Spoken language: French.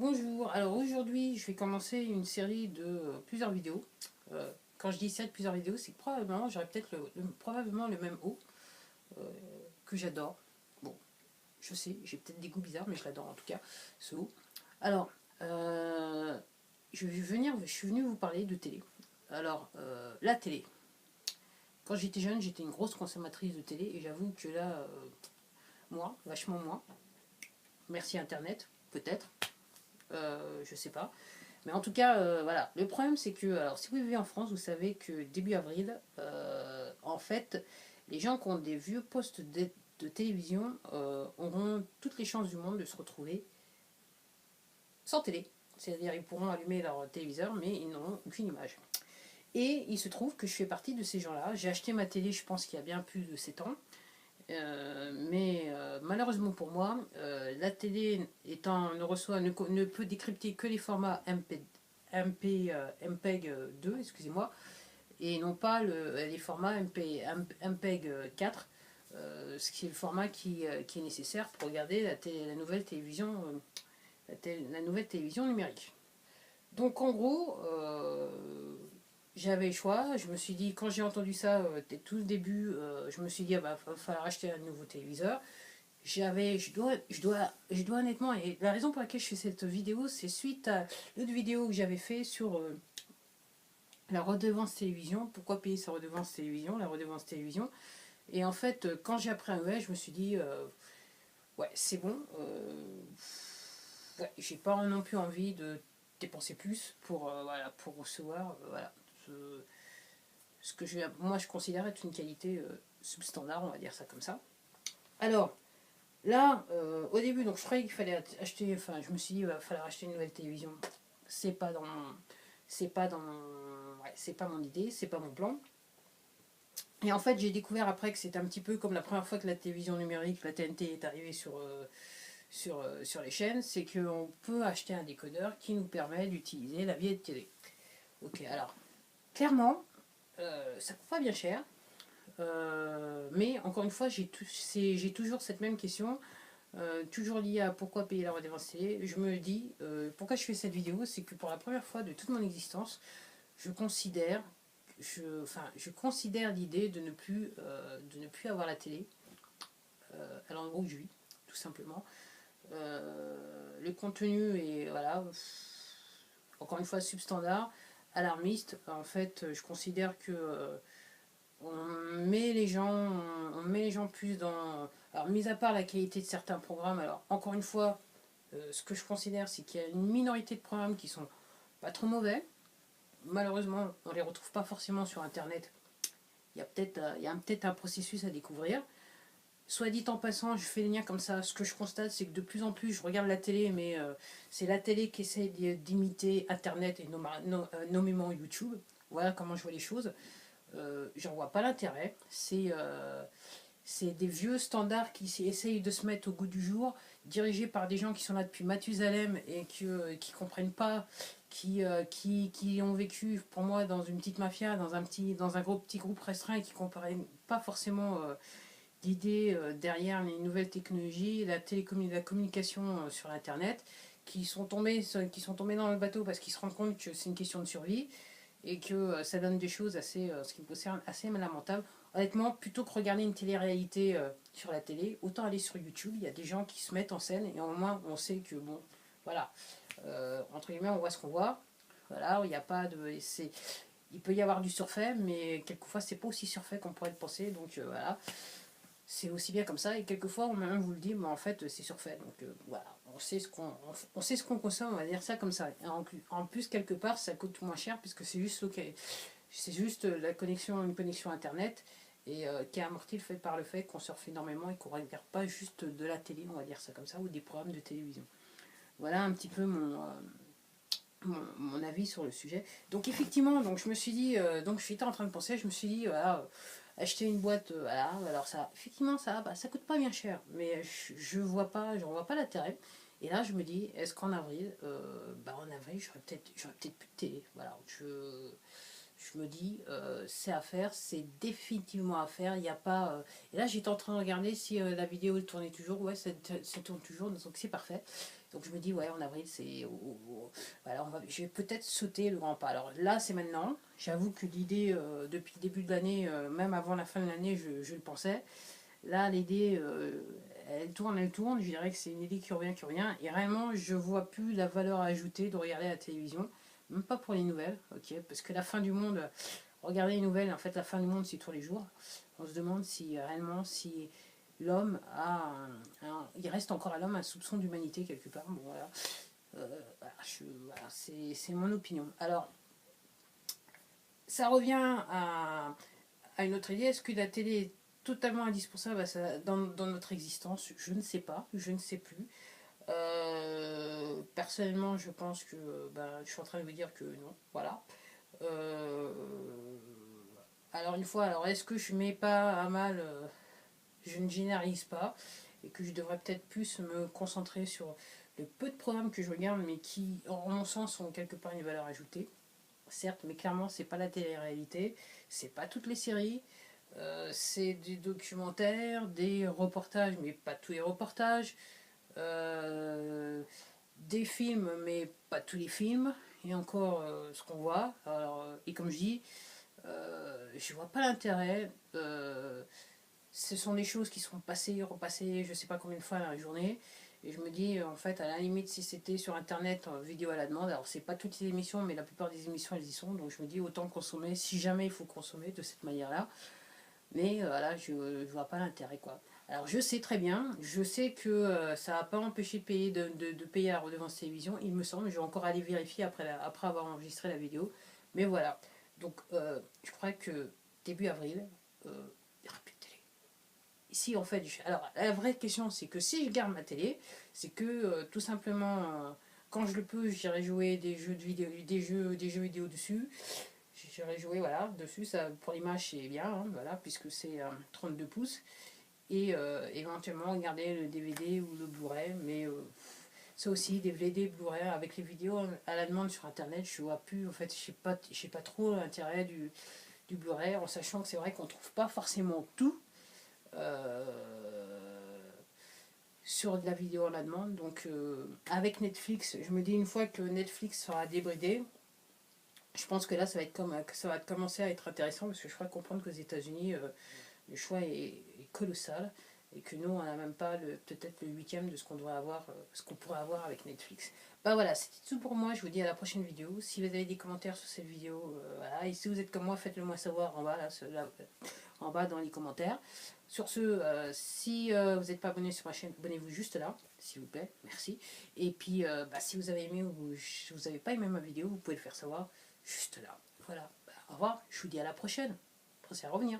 Bonjour, alors aujourd'hui je vais commencer une série de plusieurs vidéos. Quand je dis série de plusieurs vidéos, c'est que probablement j'aurai peut-être probablement le même haut euh, que j'adore. Bon, je sais, j'ai peut-être des goûts bizarres, mais je l'adore en tout cas, ce haut. Alors, je suis venue vous parler de télé. Alors, la télé. Quand j'étais jeune, j'étais une grosse consommatrice de télé et j'avoue que là, moi, vachement moins. Merci Internet, peut-être. Je sais pas. Mais en tout cas, voilà. Le problème, c'est que, alors, si vous vivez en France, vous savez que début avril, en fait, les gens qui ont des vieux postes de télévision auront toutes les chances du monde de se retrouver sans télé. C'est-à-dire, ils pourront allumer leur téléviseur, mais ils n'auront aucune image. Et il se trouve que je fais partie de ces gens-là. J'ai acheté ma télé, je pense qu'il y a bien plus de 7 ans. Mais malheureusement pour moi, la télé étant ne peut décrypter que les formats MPEG 2, excusez-moi, et non pas les formats MPEG 4, ce qui est le format qui est nécessaire pour regarder la nouvelle télévision, la nouvelle télévision numérique. Donc en gros, j'avais le choix. Je me suis dit, quand j'ai entendu ça, tout le début, je me suis dit, ah bah, il va falloir acheter un nouveau téléviseur. Je dois honnêtement, et la raison pour laquelle je fais cette vidéo, c'est suite à l'autre vidéo que j'avais fait sur la redevance télévision. Pourquoi payer sa redevance télévision, la redevance télévision. Et en fait, quand j'ai appris un ES, je me suis dit, ouais, c'est bon. Ouais, j'ai pas non plus envie de dépenser plus pour, voilà, pour recevoir voilà, ce que moi je considère être une qualité substandard, on va dire ça comme ça. Alors, là, au début, donc je croyais qu'il fallait acheter, enfin, je me suis dit, il va falloir acheter une nouvelle télévision. C'est pas dans mon, c'est pas mon idée, c'est pas mon plan. Et en fait, j'ai découvert après que c'était un petit peu comme la première fois que la télévision numérique, la TNT, est arrivée sur les chaînes, c'est qu'on peut acheter un décodeur qui nous permet d'utiliser la vieille télé. Ok, alors, clairement, ça coûte pas bien cher. Mais encore une fois, j'ai toujours cette même question, toujours liée à pourquoi payer la redevance télé. Je me dis, pourquoi je fais cette vidéo, c'est que pour la première fois de toute mon existence, je considère l'idée de ne plus avoir la télé à l'endroit où je vis, tout simplement. Le contenu est, voilà, encore une fois, substandard, alarmiste. En fait, je considère que on met les gens plus dans. Alors, mis à part la qualité de certains programmes, alors encore une fois, ce que je considère, c'est qu'il y a une minorité de programmes qui sont pas trop mauvais. Malheureusement, on les retrouve pas forcément sur Internet. Il y a peut-être un processus à découvrir. Soit dit en passant, je fais le lien comme ça. Ce que je constate, c'est que de plus en plus, je regarde la télé, mais c'est la télé qui essaie d'imiter Internet et nommément YouTube. Voilà comment je vois les choses. J'en vois pas l'intérêt. C'est des vieux standards qui essayent de se mettre au goût du jour, dirigés par des gens qui sont là depuis Mathusalem et qui comprennent pas, qui ont vécu pour moi dans une petite mafia, dans un petit groupe restreint et qui comprennent pas forcément l'idée derrière les nouvelles technologies, la communication sur Internet, qui sont tombés dans le bateau parce qu'ils se rendent compte que c'est une question de survie et que ça donne des choses assez, ce qui me concerne, assez lamentables. Honnêtement, plutôt que regarder une télé-réalité sur la télé, autant aller sur YouTube. Il y a des gens qui se mettent en scène et au moins on sait que, bon, voilà, entre guillemets, on voit ce qu'on voit. Voilà, il n'y a pas de. Il peut y avoir du surfait, mais quelquefois c'est pas aussi surfait qu'on pourrait le penser. Donc voilà, c'est aussi bien comme ça. Et quelquefois on même vous le dit, mais en fait c'est surfait. Donc voilà, on sait ce qu'on consomme, on va dire ça comme ça. Et en plus quelque part ça coûte moins cher puisque c'est juste une connexion internet et qui est amorti par le fait qu'on surfe énormément et qu'on ne regarde pas juste de la télé, on va dire ça comme ça, ou des programmes de télévision. Voilà un petit peu mon avis sur le sujet. Donc effectivement, donc je me suis dit, donc j'étais en train de penser, je me suis dit, voilà, acheter une boîte, voilà, alors ça, effectivement, ça coûte pas bien cher, mais je vois pas l'intérêt. Et là, je me dis, est-ce qu'en avril, en avril, j'aurais peut-être plus de télé. Voilà, je me dis, c'est à faire, c'est définitivement à faire. Il n'y a pas. Et là, j'étais en train de regarder si la vidéo tournait toujours. Ouais, ça tourne toujours, donc c'est parfait. Donc je me dis, ouais, en avril, c'est... voilà, je vais peut-être sauter le grand pas. Alors là, c'est maintenant. J'avoue que l'idée, depuis le début de l'année, même avant la fin de l'année, je le pensais. Là, l'idée, elle tourne, elle tourne. Je dirais que c'est une idée qui revient, qui revient. Et réellement, je vois plus la valeur ajoutée de regarder la télévision. Même pas pour les nouvelles, ok. Parce que la fin du monde, regarder les nouvelles, en fait, la fin du monde, c'est tous les jours. On se demande si réellement, si l'homme a il reste encore à l'homme un soupçon d'humanité quelque part. Bon, voilà. Voilà, voilà, c'est mon opinion. Alors, ça revient à une autre idée. Est-ce que la télé est totalement indispensable dans notre existence? Je ne sais pas, je ne sais plus. Personnellement, je pense que je suis en train de vous dire que non. Voilà. Euh, alors une fois, alors est-ce que je mets pas à mal, je ne généralise pas, et que je devrais peut-être plus me concentrer sur le peu de programmes que je regarde, mais qui, en mon sens, ont quelque part une valeur ajoutée. Certes, mais clairement, c'est pas la télé-réalité, c'est pas toutes les séries, c'est des documentaires, des reportages, mais pas tous les reportages, euh, des films, mais pas tous les films, et encore ce qu'on voit. Alors, et comme je dis, je vois pas l'intérêt. Ce sont des choses qui sont passées, repassées, je sais pas combien de fois dans la journée. Et je me dis, en fait, à la limite, si c'était sur internet, vidéo à la demande, alors c'est pas toutes les émissions, mais la plupart des émissions, elles y sont. Donc je me dis, autant consommer, si jamais il faut consommer de cette manière-là. Mais voilà, je vois pas l'intérêt, quoi. Alors je sais très bien, je sais que ça n'a pas empêché de payer, de payer la redevance télévision, il me semble. Je vais encore aller vérifier après avoir enregistré la vidéo. Mais voilà. Donc je crois que début avril, il n'y aura plus de télé. Si en fait, alors la vraie question c'est que si je garde ma télé, c'est que tout simplement quand je le peux, j'irai jouer des jeux de vidéo, des jeux vidéo dessus. J'irai jouer voilà dessus, ça pour l'image c'est bien, hein, voilà puisque c'est 32 pouces et éventuellement regarder le DVD ou le Blu-ray, mais ça aussi DVD, Blu-ray avec les vidéos à la demande sur internet, je vois plus en fait, je sais pas trop l'intérêt du Blu-ray en sachant que c'est vrai qu'on trouve pas forcément tout. Euh, sur de la vidéo à la demande. Donc avec Netflix, je me dis une fois que Netflix sera débridé, je pense que là ça va être comme ça va commencer à être intéressant parce que je crois comprendre qu'aux États-Unis le choix est colossal et que nous on n'a même pas peut-être le huitième de ce qu'on devrait avoir, ce qu'on pourrait avoir avec Netflix. Bah voilà, c'était tout pour moi. Je vous dis à la prochaine vidéo. Si vous avez des commentaires sur cette vidéo, voilà. Et si vous êtes comme moi, faites-le moi savoir en bas là, en bas dans les commentaires. Sur ce, si vous n'êtes pas abonné sur ma chaîne, abonnez-vous juste là, s'il vous plaît, merci. Et puis, si vous avez aimé ou vous n'avez pas aimé ma vidéo, vous pouvez le faire savoir juste là. Voilà, au revoir, je vous dis à la prochaine. Pensez à revenir.